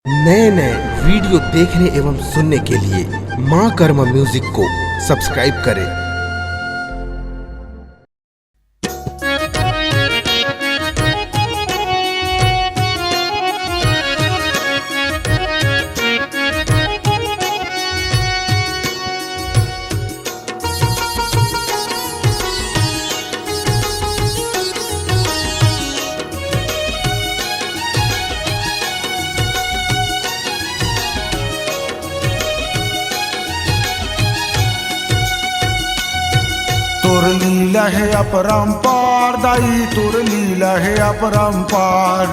नए नए वीडियो देखने एवं सुनने के लिए माँ कर्मा म्यूजिक को सब्सक्राइब करें। तुर लीला है अपरंपार दाई, तुर लीला है अपरंपार,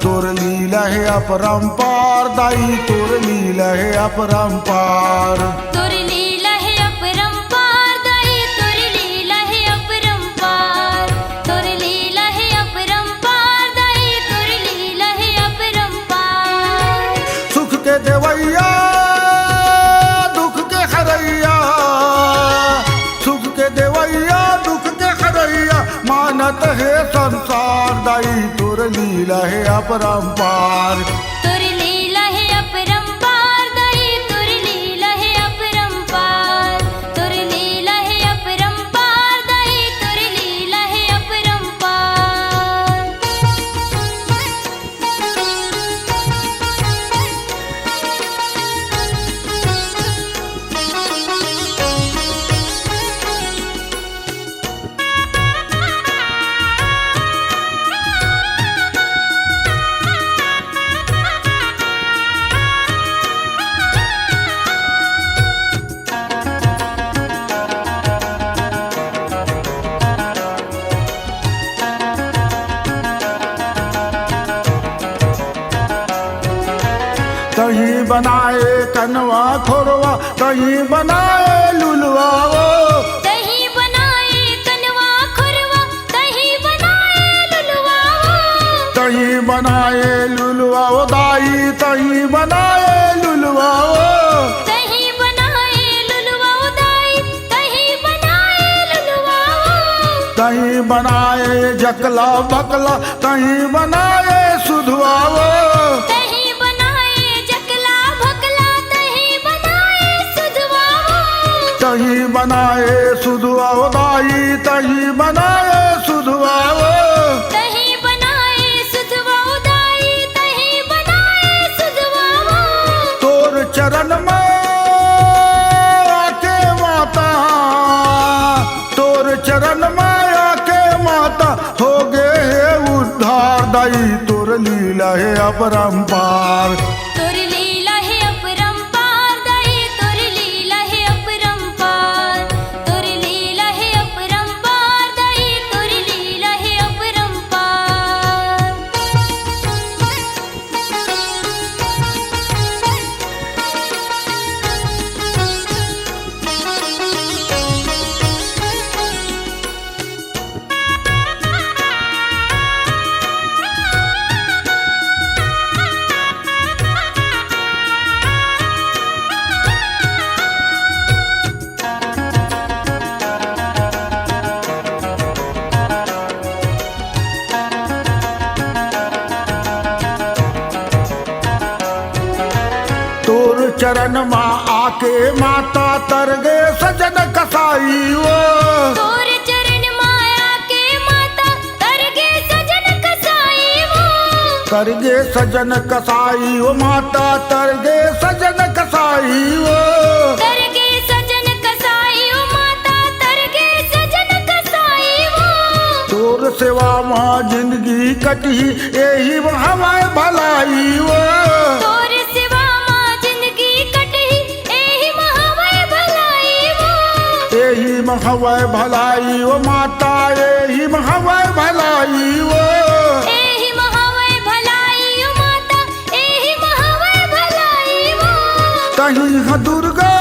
तुर लीला है अपरंपार दाई, तुर लीला है अपरंपार। तुर लीला है अपरंपार दाई, तुर लीला है अपरंपार, तुर लीला है अपरंपार दाई, तुर लीला है अपरंपार। सुख के देवैया दुख के हरैया, सुख के देवैया दुख के हरैया, मानत है संसार दाई, तुर लीला है अपरंपार। तुर लीला है अपरंपार दाई, तुर लीला है अपरंपार, तुर लीला है अपरंपार दाई, तुर लीला है अपरंपार। कहीं बनाए कनवा खोरवा, कहीं बनाए लुलवा वो, दही बनाए कनवा खुरवा, दही बनाए लुलवा वो, कहीं बनाए लुलवा वो दाई, कहीं बनाए लुलवा वो, दही बनाए लुलवा वो दाई, दही बनाए लुलवा वो, कहीं बनाए जकला बकला, कहीं बनाए सुधवा वो, दही बनाए जकला भकला, दही बनाए सुधवा वो, कहीं बनाए सुधवा वो दाई, कहीं बनाए सुधवा वो। दही बनाए सुधवा वो दाई, दही बनाए सुधवा वो। तोर चरण में आके माता, तोर चरण में आके माता, हो गए है उद्धार दाई, तोर लीला है अपरंपार। तुर लीला है अपरंपार दाई, तुर लीला है अपरंपार, तुर लीला है अपरंपार दाई, तुर लीला है अपरंपार। तोर चरण माँ आके माता तरगे सजन कसाई वो, तोर चरण माया के माता तरगे सजन कसाई वो, तरगे सजन कसाई वो माता, तरगे सजन कसाई वो। तरगे सजन कसाई वो माता, तरगे सजन कसाई वो। तोर सेवा माँ जिंदगी कटी, यही हमारे भलाई वो, तोर सिवा माँ जिंदगी कटी, एही महावय भलाई वो, यही हमारे भलाई वो माता, यही हमारे भलाई वो। एही महावय भलाई वो माता, एही महावय भलाई वो। कहीं है दुर्गा,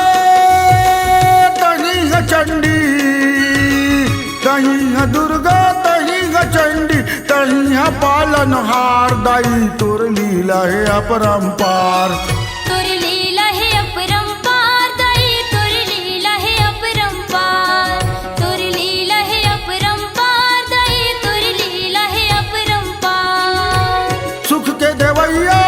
कहीं है चंडी, कहीं है दुर्गा, कहीं है चंडी, कहीं है पालनहार दाई, तोर लीला है अपरंपार। तुर लीला है अपरंपार दाई, तुर लीला है अपरंपार, तुर लीला है अपरंपार दाई, तुर लीला है अपरंपार। सुख के देवैया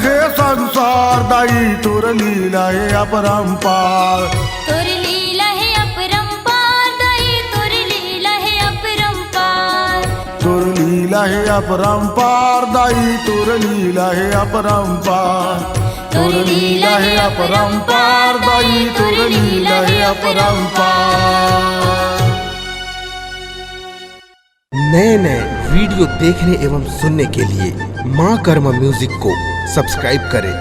हे संसार दाई तोर लीला हे अपरंपार तोर लीला है अपरंपार दाई तोर लीला है अपरंपार तोर लीला हे अपरंपार दाई तोर लीला हे अपरंपार तोर लीला हे अपरंपार दाई तोर लीला हे अपरंपार। नए नए वीडियो देखने एवं सुनने के लिए माँ कर्मा म्यूजिक को सब्सक्राइब करें।